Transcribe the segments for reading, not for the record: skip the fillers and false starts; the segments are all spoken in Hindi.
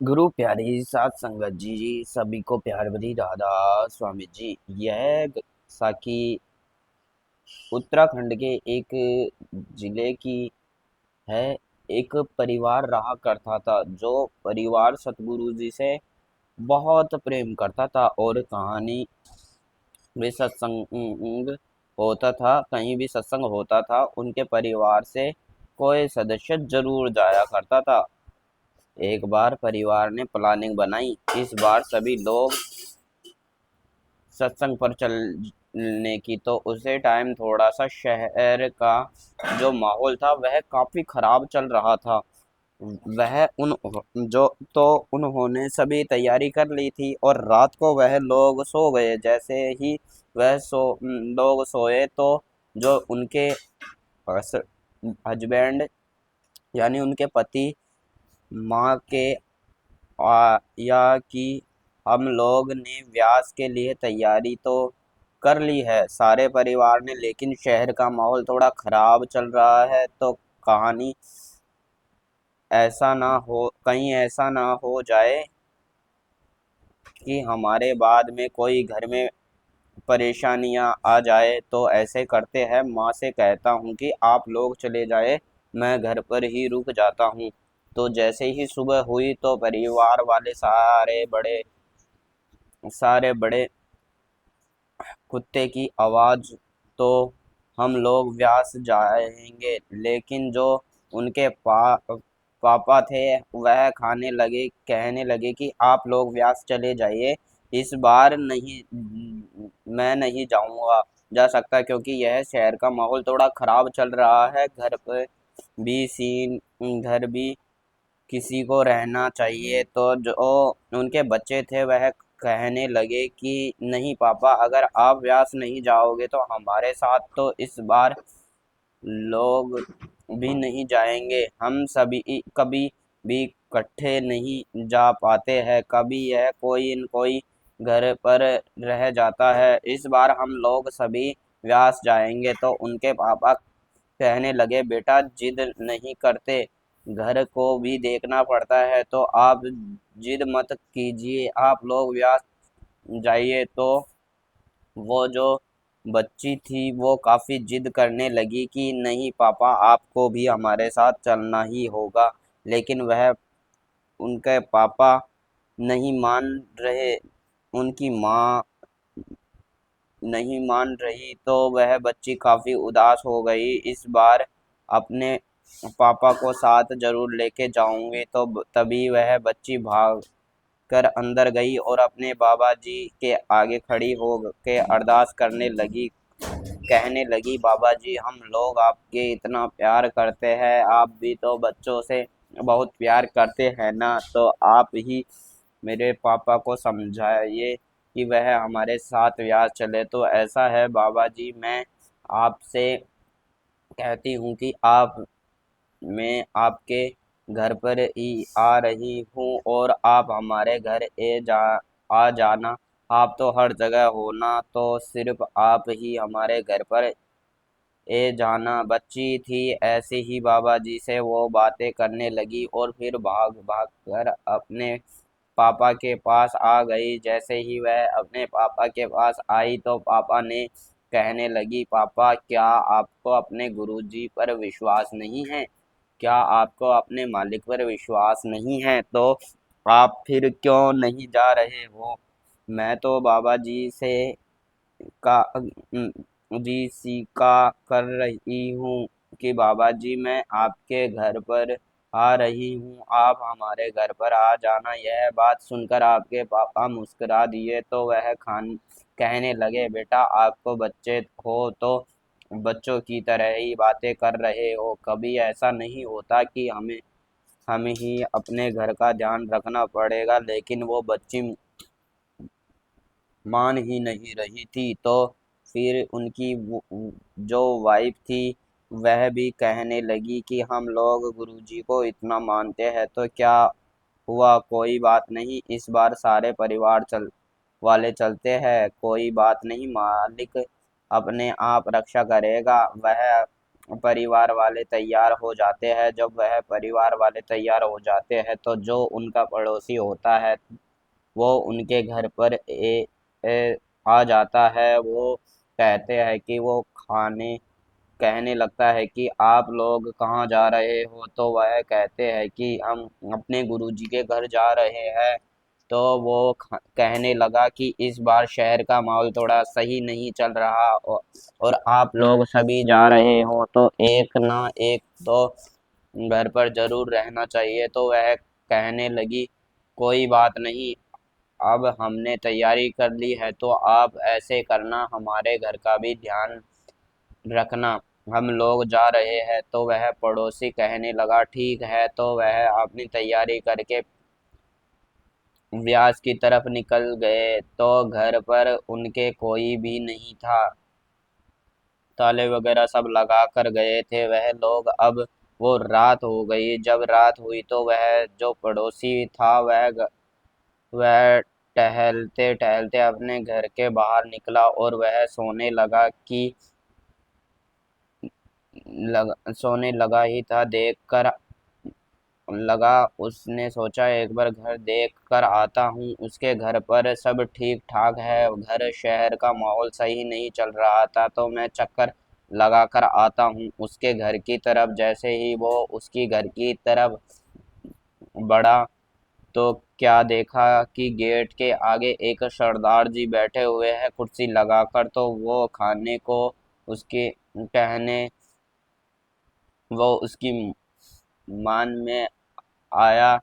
गुरु प्यारी साध संगत जी सभी को प्यार भरी राधा स्वामी जी। यह साखी उत्तराखंड के एक जिले की है। एक परिवार रहा करता था, जो परिवार सतगुरु जी से बहुत प्रेम करता था और कहानी भी सत्संग होता था। कहीं भी सत्संग होता था, उनके परिवार से कोई सदस्य जरूर जाया करता था। एक बार परिवार ने प्लानिंग बनाई, इस बार सभी लोग सत्संग पर चलने की। तो उसे टाइम थोड़ा सा शहर का जो माहौल था वह काफी खराब चल रहा था। वह उन जो तो उन्होंने सभी तैयारी कर ली थी और रात को वह लोग सो गए। जैसे ही वह लोग सोए तो जो उनके हस्बैंड यानी उनके पति माँ के या कि हम लोग ने व्यास के लिए तैयारी तो कर ली है सारे परिवार ने, लेकिन शहर का माहौल थोड़ा खराब चल रहा है। तो कहानी कहीं ऐसा ना हो जाए कि हमारे बाद में कोई घर में परेशानियां आ जाए। तो ऐसे करते हैं, माँ से कहता हूँ कि आप लोग चले जाए, मैं घर पर ही रुक जाता हूँ। तो जैसे ही सुबह हुई तो परिवार वाले सारे बड़े कुत्ते की आवाज। तो हम लोग व्यास जाएंगे, लेकिन जो उनके पापा थे वह कहने लगे कि आप लोग व्यास चले जाइए, इस बार नहीं, मैं नहीं जाऊंगा जा सकता, क्योंकि यह शहर का माहौल थोड़ा खराब चल रहा है। घर भी किसी को रहना चाहिए। तो जो उनके बच्चे थे वह कहने लगे कि नहीं पापा, अगर आप व्यास नहीं जाओगे तो हमारे साथ तो इस बार लोग भी नहीं जाएंगे। हम सभी कभी भी इकट्ठे नहीं जा पाते हैं, कभी यह कोई न कोई घर पर रह जाता है। इस बार हम लोग सभी व्यास जाएंगे। तो उनके पापा कहने लगे, बेटा जिद नहीं करते, घर को भी देखना पड़ता है, तो आप जिद मत कीजिए, आप लोग व्यास जाइए। तो वो जो बच्ची थी वो काफी जिद करने लगी कि नहीं पापा, आपको भी हमारे साथ चलना ही होगा। लेकिन वह उनके पापा नहीं मान रहे, उनकी माँ नहीं मान रही। तो वह बच्ची काफी उदास हो गई। इस बार अपने पापा को साथ जरूर लेके जाऊंगी। तो तभी वह बच्ची भाग कर अंदर गई और अपने बाबा जी के आगे खड़ी हो के अरदास करने लगी। कहने लगी, बाबा जी हम लोग आपके इतना प्यार करते हैं, आप भी तो बच्चों से बहुत प्यार करते हैं ना, तो आप ही मेरे पापा को समझाइए कि वह हमारे साथ व्यास चले। तो ऐसा है बाबा जी, मैं आपसे कहती हूँ कि मैं आपके घर पर ही आ रही हूँ और आप हमारे घर आ जाना। आप तो हर जगह हो ना, तो सिर्फ आप ही हमारे घर पर ए जाना। बच्ची थी ऐसे ही बाबा जी से वो बातें करने लगी और फिर भाग भाग कर अपने पापा के पास आ गई। जैसे ही वह अपने पापा के पास आई तो पापा ने कहने लगी, पापा क्या आपको अपने गुरुजी पर विश्वास नहीं है? क्या आपको अपने मालिक पर विश्वास नहीं है? तो आप फिर क्यों नहीं जा रहे हो? मैं तो बाबा जी से का जी सीका कर रही हूँ कि बाबा जी मैं आपके घर पर आ रही हूँ, आप हमारे घर पर आ जाना। यह बात सुनकर आपके पापा मुस्कुरा दिए। तो वह खान कहने लगे, बेटा आपको बच्चे हो तो बच्चों की तरह ही बातें कर रहे हो, कभी ऐसा नहीं होता कि हमें ही अपने घर का ध्यान रखना पड़ेगा। लेकिन वो बच्ची मान ही नहीं रही थी। तो फिर उनकी जो वाइफ थी वह भी कहने लगी कि हम लोग गुरुजी को इतना मानते हैं तो क्या हुआ, कोई बात नहीं, इस बार सारे परिवार वाले चलते हैं, कोई बात नहीं, मालिक अपने आप रक्षा करेगा। वह परिवार वाले तैयार हो जाते हैं। जब वह परिवार वाले तैयार हो जाते हैं तो जो उनका पड़ोसी होता है वो उनके घर पर आ जाता है। वो कहते हैं कि वो खाने कहने लगता है कि आप लोग कहाँ जा रहे हो, तो वह कहते हैं कि हम अपने गुरुजी के घर जा रहे हैं। तो वो कहने लगा कि इस बार शहर का माहौल थोड़ा सही नहीं चल रहा, और आप लोग सभी जा रहे हो तो एक ना एक तो घर पर जरूर रहना चाहिए। तो वह कहने लगी, कोई बात नहीं, अब हमने तैयारी कर ली है तो आप ऐसे करना, हमारे घर का भी ध्यान रखना, हम लोग जा रहे हैं। तो वह पड़ोसी कहने लगा, ठीक है। तो वह अपनी तैयारी करके व्यास की तरफ निकल गए। तो घर पर उनके कोई भी नहीं था, ताले वगैरह सब लगा कर गए थे वह लोग। अब वो रात हो गई। जब रात हुई तो वह जो पड़ोसी था वह टहलते टहलते अपने घर के बाहर निकला, और वह सोने लगा ही था। देख कर लगा, उसने सोचा एक बार घर देख कर आता हूँ। उसके घर पर सब ठीक ठाक है, घर शहर का माहौल सही नहीं चल रहा था, तो मैं चक्कर लगा कर आता हूँ उसके घर की तरफ। जैसे ही वो उसकी घर की तरफ बढ़ा तो क्या देखा कि गेट के आगे एक सरदार जी बैठे हुए हैं कुर्सी लगाकर। तो उसके कहने वो उसकी मान में आया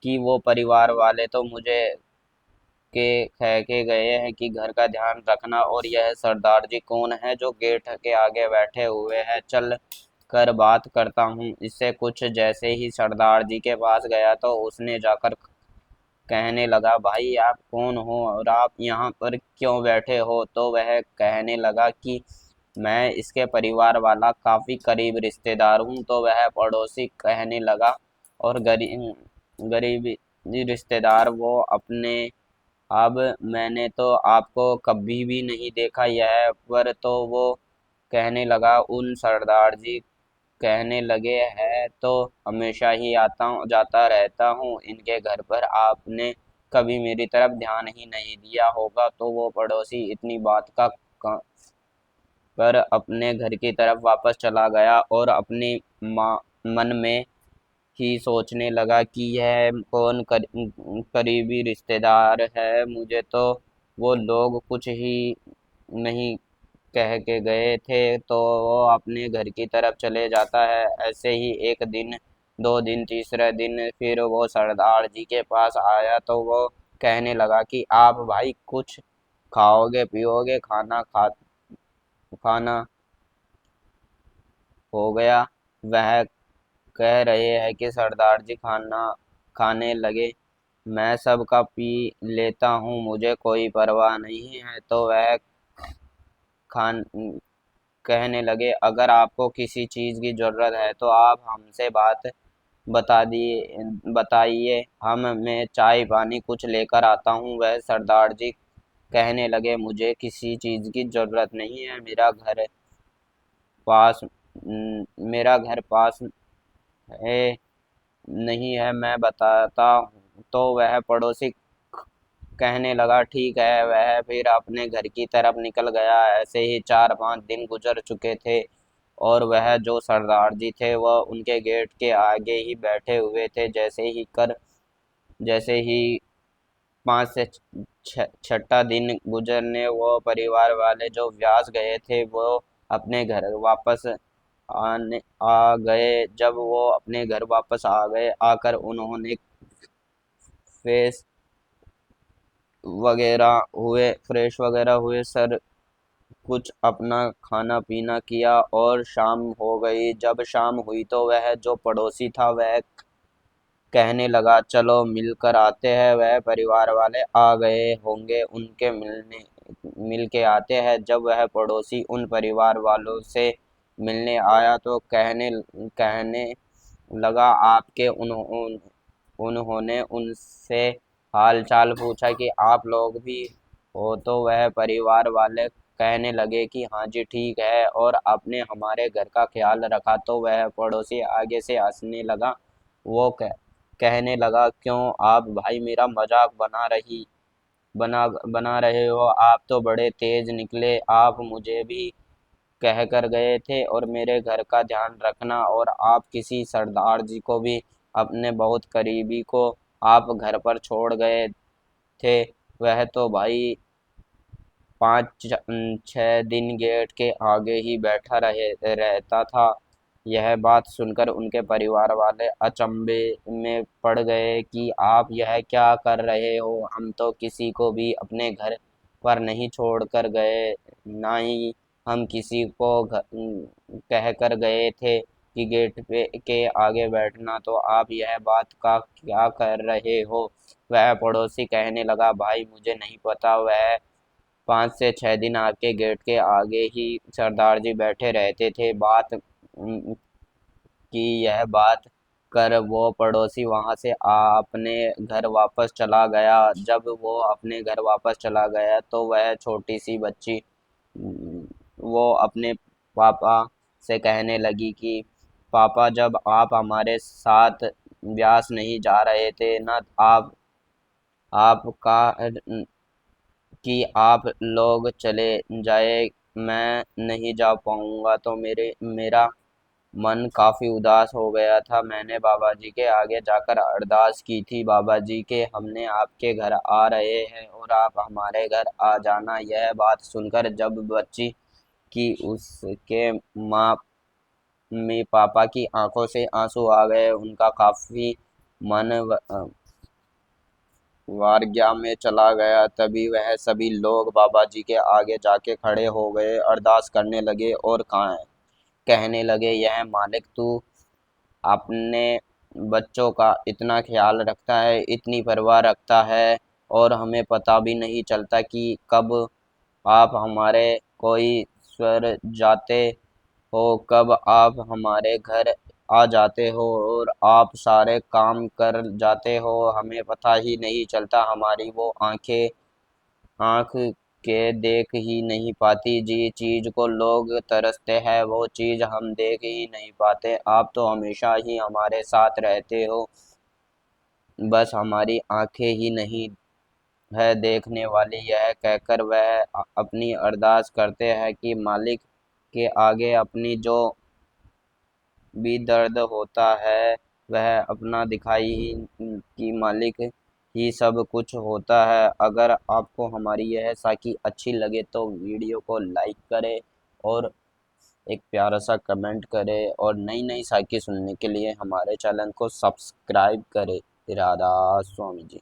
कि वो परिवार वाले तो मुझे के कह के गए हैं कि घर का ध्यान रखना, और यह सरदार जी कौन है जो गेट के आगे बैठे हुए हैं, चल कर बात करता हूँ इससे। कुछ जैसे ही सरदार जी के पास गया तो उसने जाकर कहने लगा, भाई आप कौन हो और आप यहाँ पर क्यों बैठे हो? तो वह कहने लगा कि मैं इसके परिवार वाला काफी करीब रिश्तेदार हूँ। तो वह पड़ोसी कहने लगा, और गरीबी रिश्तेदार वो अपने, अब मैंने तो आपको कभी भी नहीं देखा यह पर। तो वो कहने लगा, उन सरदार जी कहने लगे, है तो हमेशा ही आता हूँ जाता रहता हूँ इनके घर पर, आपने कभी मेरी तरफ ध्यान ही नहीं दिया होगा। तो वो पड़ोसी इतनी बात का कर अपने घर की तरफ वापस चला गया, और अपनी मन में ही सोचने लगा कि यह करीबी रिश्तेदार है, मुझे तो वो लोग कुछ ही नहीं कह के गए थे। तो वो अपने घर की तरफ चले जाता है। ऐसे ही एक दिन, दो दिन, तीसरे दिन फिर वो सरदार जी के पास आया। तो वो कहने लगा कि आप भाई कुछ खाओगे पियोगे, खाना हो गया? वह कह रहे हैं कि सरदार जी खाना खाने लगे, मैं सबका पी लेता हूँ, मुझे कोई परवाह नहीं है। तो वह खान कहने लगे, अगर आपको किसी चीज़ की ज़रूरत है तो आप हमसे बात बताइए, मैं चाय पानी कुछ लेकर आता हूँ। वह सरदार जी कहने लगे, मुझे किसी चीज़ की ज़रूरत नहीं है, पास मेरा घर पास है नहीं है, मैं बताता हूँ। तो वह पड़ोसी कहने लगा, ठीक है। वह फिर अपने घर की तरफ निकल गया। ऐसे ही 4-5 दिन गुजर चुके थे, और वह जो सरदार जी थे वह उनके गेट के आगे ही बैठे हुए थे। जैसे ही 5 से 6 दिन गुजरने, वो परिवार वाले जो व्यास गए थे वो अपने घर वापस आ गए। जब वो अपने घर वापस आ गए, आकर उन्होंने फेस फ्रेश वगैरह हुए, सर कुछ अपना खाना पीना किया, और शाम हो गई। जब शाम हुई तो वह जो पड़ोसी था वह कहने लगा, चलो मिलकर आते हैं। वह परिवार वाले आ गए होंगे, उनके मिल के आते हैं। जब वह पड़ोसी उन परिवार वालों से मिलने आया तो कहने लगा, उन्होंने उनसे हाल चाल पूछा कि आप लोग भी हो? तो वह परिवार वाले कहने लगे कि हाँ जी ठीक है और आपने हमारे घर का ख्याल रखा, तो वह पड़ोसी आगे से हंसने लगा। वो कहने लगा, क्यों आप भाई मेरा मजाक बना रहे हो? आप तो बड़े तेज निकले, आप मुझे भी कह कर गए थे और मेरे घर का ध्यान रखना, और आप किसी सरदार जी को भी, अपने बहुत करीबी को आप घर पर छोड़ गए थे। वह तो भाई 5 6 दिन गेट के आगे ही बैठा रहता था। यह बात सुनकर उनके परिवार वाले अचंभे में पड़ गए कि आप यह क्या कर रहे हो? हम तो किसी को भी अपने घर पर नहीं छोड़ कर गए, ना ही हम किसी को कह कर गए थे कि गेट पे के आगे बैठना, तो आप यह बात का क्या कर रहे हो? वह पड़ोसी कहने लगा, भाई मुझे नहीं पता, वह 5 से 6 दिन आपके गेट के आगे ही सरदार जी बैठे रहते थे। बात की यह बात कर वो पड़ोसी वहां से अपने घर वापस चला गया। जब वो अपने घर वापस चला गया तो वह छोटी सी बच्ची वो अपने पापा से कहने लगी कि पापा, जब आप हमारे साथ ब्यास नहीं जा रहे थे ना, आपका कि आप लोग चले जाए, मैं नहीं जा पाऊंगा, तो मेरा मन काफी उदास हो गया था। मैंने बाबा जी के आगे जाकर अरदास की थी, बाबा जी के हमने आपके घर आ रहे हैं और आप हमारे घर आ जाना। यह बात सुनकर जब बच्ची की उसके माँ में पापा की आंखों से आंसू आ गए, उनका काफी मन वारग्या में चला गया। तभी वह सभी लोग बाबा जी के आगे जाके खड़े हो गए, अरदास करने लगे और कहने लगे, यह मालिक तू अपने बच्चों का इतना ख्याल रखता है, इतनी परवाह रखता है, और हमें पता भी नहीं चलता कि कब आप हमारे कोई स्वर जाते हो, कब आप हमारे घर आ जाते हो और आप सारे काम कर जाते हो, हमें पता ही नहीं चलता। हमारी वो आँख के देख ही नहीं पाती, जी चीज़ को लोग तरसते हैं वो चीज़ हम देख ही नहीं पाते। आप तो हमेशा ही हमारे साथ रहते हो, बस हमारी आंखें ही नहीं है देखने वाली। यह कहकर वह अपनी अरदास करते हैं कि मालिक के आगे अपनी जो भी दर्द होता है वह अपना दिखाई ही कि मालिक ही सब कुछ होता है। अगर आपको हमारी यह साखी अच्छी लगे तो वीडियो को लाइक करें और एक प्यारा सा कमेंट करें, और नई नई साखी सुनने के लिए हमारे चैनल को सब्सक्राइब करें। राधा स्वामी जी।